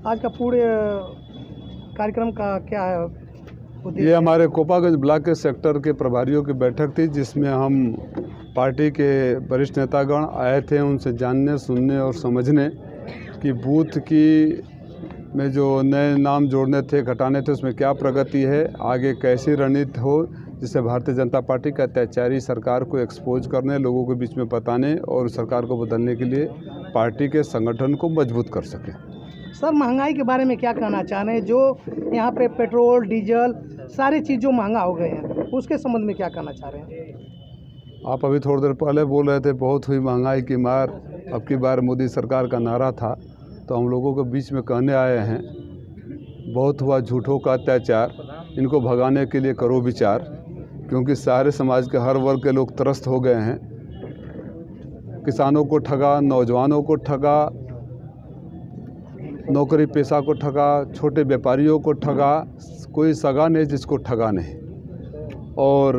आज का पूरे कार्यक्रम का क्या है उद्देश्य? ये हमारे कोपागंज ब्लॉक के सेक्टर के प्रभारियों की बैठक थी, जिसमें हम पार्टी के वरिष्ठ नेतागण आए थे उनसे जानने, सुनने और समझने कि बूथ की में जो नए नाम जोड़ने थे, घटाने थे, उसमें क्या प्रगति है, आगे कैसी रणनीति हो जिससे भारतीय जनता पार्टी का अत्याचारी सरकार को एक्सपोज करने, लोगों के बीच में बताने और सरकार को बदलने के लिए पार्टी के संगठन को मजबूत कर सके। सर, महंगाई के बारे में क्या कहना चाह रहे हैं? जो यहाँ पे पेट्रोल, डीजल सारी चीज़ महंगा हो गए हैं, उसके संबंध में क्या कहना चाह रहे हैं? आप अभी थोड़ी देर पहले बोल रहे थे बहुत हुई महंगाई की मार, अब की बार मोदी सरकार का नारा था, तो हम लोगों के बीच में कहने आए हैं बहुत हुआ झूठों का अत्याचार, इनको भगाने के लिए करो विचार, क्योंकि सारे समाज के हर वर्ग के लोग त्रस्त हो गए हैं। किसानों को ठगा, नौजवानों को ठगा, नौकरी पेशा को ठगा, छोटे व्यापारियों को ठगा, कोई सगा नहीं जिसको ठगा नहीं। और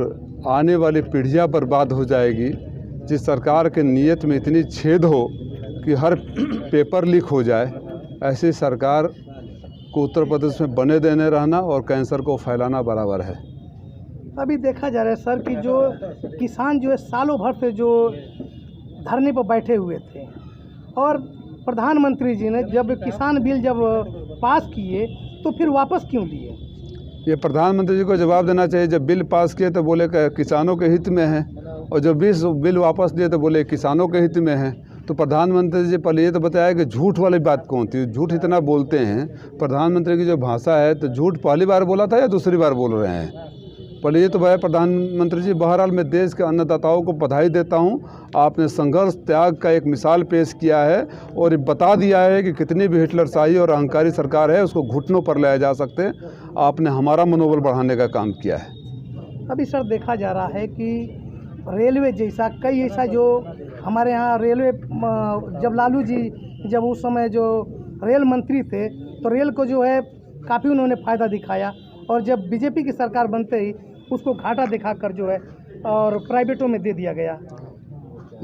आने वाली पीढ़ियाँ बर्बाद हो जाएगी जिस सरकार के नीयत में इतनी छेद हो कि हर पेपर लीक हो जाए। ऐसी सरकार को उत्तर प्रदेश में बने देने रहना और कैंसर को फैलाना बराबर है। अभी देखा जा रहा है सर कि जो किसान जो है सालों भर से जो धरने पर बैठे हुए थे, और प्रधानमंत्री जी ने जब किसान बिल जब पास किए तो फिर वापस क्यों लिए? ये प्रधानमंत्री जी को जवाब देना चाहिए। जब बिल पास किए तो बोले किसानों के हित में है, और जब बिल वापस लिए तो बोले किसानों के हित में है। तो प्रधानमंत्री जी पहले ये तो बताया कि झूठ वाली बात कौन थी? झूठ इतना बोलते हैं, प्रधानमंत्री की जो भाषा है, तो झूठ पहली बार बोला था या दूसरी बार बोल रहे हैं? पहले ये तो भाई प्रधानमंत्री जी, बहरहाल मैं देश के अन्नदाताओं को बधाई देता हूँ, आपने संघर्ष त्याग का एक मिसाल पेश किया है और ये बता दिया है कि कितनी भी हिटलरशाही और अहंकारी सरकार है उसको घुटनों पर लाया जा सकते हैं। आपने हमारा मनोबल बढ़ाने का काम किया है। अभी सर देखा जा रहा है कि रेलवे जैसा कई ऐसा जो हमारे यहाँ रेलवे, जब लालू जी जब उस समय जो रेल मंत्री थे तो रेल को जो है काफ़ी उन्होंने फ़ायदा दिखाया, और जब बीजेपी की सरकार बनते ही उसको घाटा दिखाकर जो है और प्राइवेटों में दे दिया गया।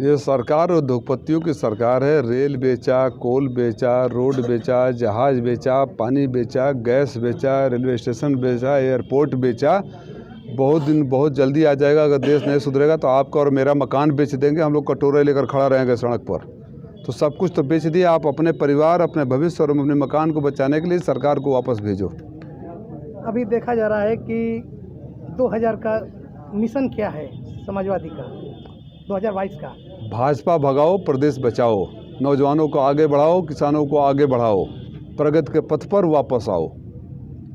ये सरकार उद्योगपतियों की सरकार है। रेल बेचा, कोल बेचा, रोड बेचा, जहाज बेचा, पानी बेचा, गैस बेचा, रेलवे स्टेशन बेचा, एयरपोर्ट बेचा। बहुत जल्दी आ जाएगा। अगर देश नहीं सुधरेगा तो आपका और मेरा मकान बेच देंगे, हम लोग कटोरे लेकर खड़ा रहेंगे सड़क पर। तो सब कुछ तो बेच दिया। आप अपने परिवार, अपने भविष्य और अपने मकान को बचाने के लिए सरकार को वापस भेजो। अभी देखा जा रहा है कि 2000 का मिशन क्या है समाजवादी का, 2022 का? भाजपा भगाओ, प्रदेश बचाओ, नौजवानों को आगे बढ़ाओ, किसानों को आगे बढ़ाओ, प्रगति के पथ पर वापस आओ।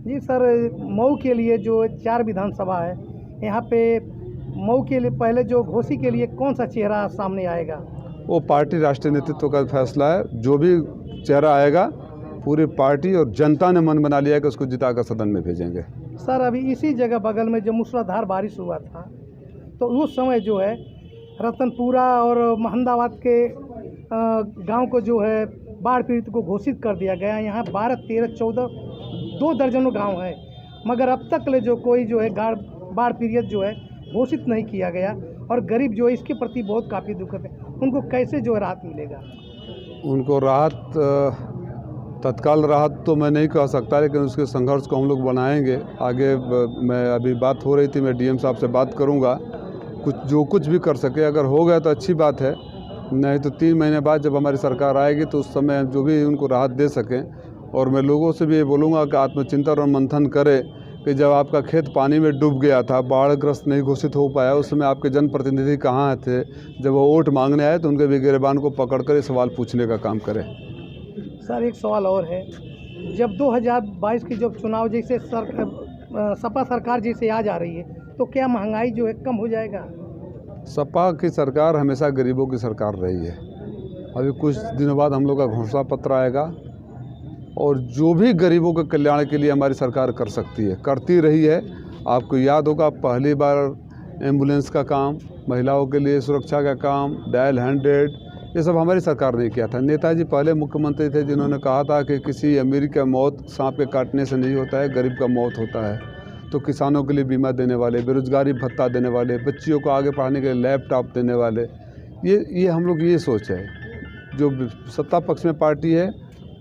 जी सर, मऊ के लिए जो 4 विधानसभा है, यहाँ पे मऊ के लिए पहले जो घोसी के लिए कौन सा चेहरा सामने आएगा? वो पार्टी राष्ट्रीय नेतृत्व का फैसला है। जो भी चेहरा आएगा, पूरी पार्टी और जनता ने मन बना लिया कि उसको जिताकर सदन में भेजेंगे। सर, अभी इसी जगह बगल में जब मूसलाधार बारिश हुआ था तो उस समय जो है रतनपुरा और महमदाबाद के गांव को जो है बाढ़ पीड़ित को घोषित कर दिया गया। यहाँ 12, 13, 14 2 दर्जनों गांव है, मगर अब तक ले जो कोई जो है बाढ़ पीड़ित जो है घोषित नहीं किया गया, और गरीब जो है इसके प्रति बहुत काफ़ी दुखद है। उनको कैसे जो है राहत मिलेगा? उनको राहत, तत्काल राहत तो मैं नहीं कह सकता, लेकिन उसके संघर्ष को हम लोग बनाएंगे आगे। मैं अभी बात हो रही थी, मैं डीएम साहब से बात करूंगा, जो कुछ भी कर सके। अगर हो गया तो अच्छी बात है, नहीं तो 3 महीने बाद जब हमारी सरकार आएगी तो उस समय जो भी उनको राहत दे सकें। और मैं लोगों से भी ये बोलूँगा कि आत्मचिंतन और मंथन करें कि जब आपका खेत पानी में डूब गया था, बाढ़ग्रस्त नहीं घोषित हो पाया, उस समय आपके जनप्रतिनिधि कहाँ थे? जब वो वोट मांगने आए तो उनके भी गिरबान को पकड़कर सवाल पूछने का काम करें। सर, एक सवाल और है, जब 2022 की जब चुनाव जैसे सपा सरकार जैसे आ जा रही है तो क्या महंगाई जो है कम हो जाएगा? सपा की सरकार हमेशा गरीबों की सरकार रही है। अभी कुछ दिनों बाद हम लोग का घोषणा पत्र आएगा, और जो भी गरीबों के कल्याण के लिए हमारी सरकार कर सकती है, करती रही है। आपको याद होगा, पहली बार एम्बुलेंस का काम, महिलाओं के लिए सुरक्षा का काम, डायल 100, ये सब हमारी सरकार ने किया था। नेताजी पहले मुख्यमंत्री थे जिन्होंने कहा था कि किसी अमीर का मौत सांप के काटने से नहीं होता है, गरीब का मौत होता है। तो किसानों के लिए बीमा देने वाले, बेरोजगारी भत्ता देने वाले, बच्चियों को आगे पढ़ाने के लिए लैपटॉप देने वाले, ये हम लोग ये सोच है। जो सत्ता पक्ष में पार्टी है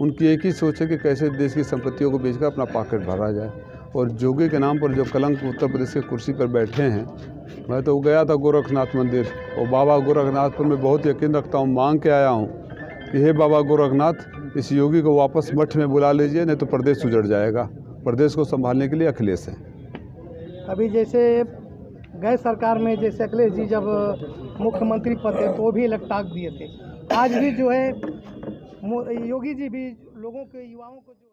उनकी एक ही सोच है कि कैसे देश की संपत्तियों को बेचकर अपना पॉकेट भरा जाए। और जोगी के नाम पर जो कलंक उत्तर प्रदेश के कुर्सी पर बैठे हैं, मैं तो गया था गोरखनाथ मंदिर और बाबा गोरखनाथ पर मैं बहुत यकीन रखता हूँ, मांग के आया हूँ कि हे बाबा गोरखनाथ, इस योगी को वापस मठ में बुला लीजिए, नहीं तो प्रदेश उजड़ जाएगा। प्रदेश को संभालने के लिए अखिलेश है। अभी जैसे गए सरकार में जैसे अखिलेश जी जब मुख्यमंत्री पद थे तो वो भी अलग टाक दिए थे, आज भी जो है योगी जी भी लोगों के युवाओं को जो